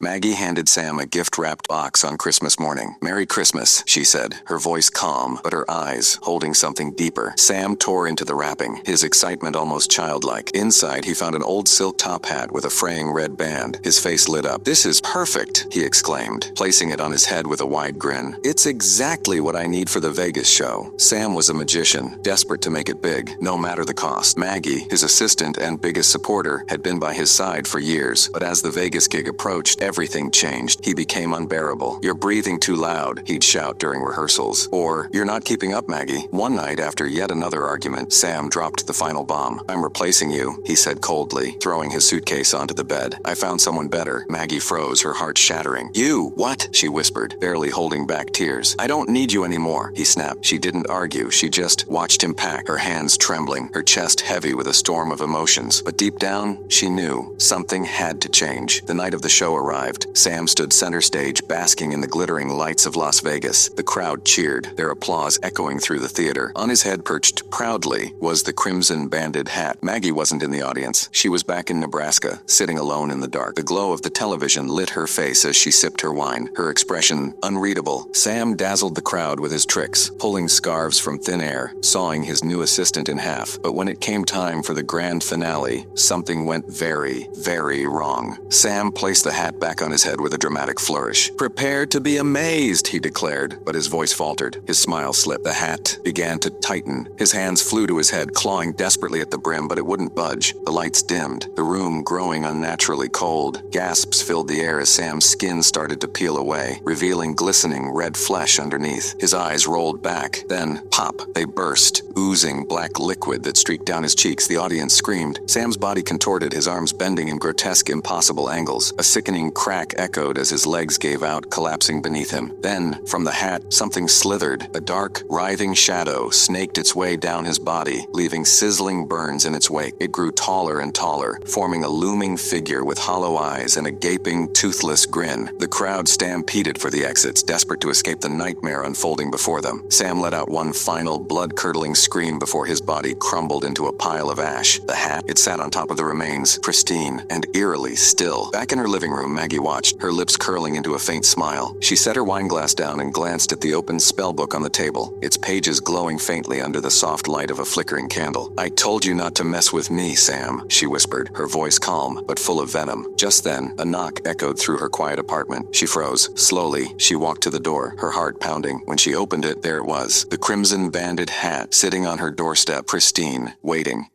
Maggie handed Sam a gift-wrapped box on Christmas morning. "Merry Christmas," she said, her voice calm, but her eyes holding something deeper. Sam tore into the wrapping, his excitement almost childlike. Inside, he found an old silk top hat with a fraying red band. His face lit up. "This is perfect," he exclaimed, placing it on his head with a wide grin. "It's exactly what I need for the Vegas show." Sam was a magician, desperate to make it big, no matter the cost. Maggie, his assistant and biggest supporter, had been by his side for years, but as the Vegas gig approached, everything changed. He became unbearable. "You're breathing too loud," he'd shout during rehearsals. Or, "You're not keeping up, Maggie." One night, after yet another argument, Sam dropped the final bomb. "I'm replacing you," he said coldly, throwing his suitcase onto the bed. "I found someone better." Maggie froze, her heart shattering. "You? What?" she whispered, barely holding back tears. "I don't need you anymore," he snapped. She didn't argue. She just watched him pack, her hands trembling, her chest heavy with a storm of emotions. But deep down, she knew something had to change. The night of the show arrived. Sam stood center stage, basking in the glittering lights of Las Vegas. The crowd cheered, their applause echoing through the theater. On his head, perched proudly, was the crimson-banded hat. Maggie wasn't in the audience. She was back in Nebraska, sitting alone in the dark. The glow of the television lit her face as she sipped her wine, her expression unreadable. Sam dazzled the crowd with his tricks, pulling scarves from thin air, sawing his new assistant in half. But when it came time for the grand finale, something went very, very wrong. Sam placed the hat back on his head with a dramatic flourish. "Prepare to be amazed," he declared, but his voice faltered. His smile slipped. The hat began to tighten. His hands flew to his head, clawing desperately at the brim, but it wouldn't budge. The lights dimmed, the room growing unnaturally cold. Gasps filled the air as Sam's skin started to peel away, revealing glistening red flesh underneath. His eyes rolled back. Then, pop, they burst, oozing black liquid that streaked down his cheeks. The audience screamed. Sam's body contorted, his arms bending in grotesque, impossible angles. A sickening crack echoed as his legs gave out, collapsing beneath him. Then, from the hat, something slithered. A dark, writhing shadow snaked its way down his body, leaving sizzling burns in its wake. It grew taller and taller, forming a looming figure with hollow eyes and a gaping, toothless grin. The crowd stampeded for the exits, desperate to escape the nightmare unfolding before them. Sam let out one final, blood-curdling scream before his body crumbled into a pile of ash. The hat, it sat on top of the remains, pristine and eerily still. Back in her living room, Maggie watched, her lips curling into a faint smile. She set her wineglass down and glanced at the open spellbook on the table, its pages glowing faintly under the soft light of a flickering candle. "I told you not to mess with me, Sam," she whispered, her voice calm but full of venom. Just then, a knock echoed through her quiet apartment. She froze. Slowly, she walked to the door, her heart pounding. When she opened it, there it was, the crimson-banded hat, sitting on her doorstep, pristine, waiting.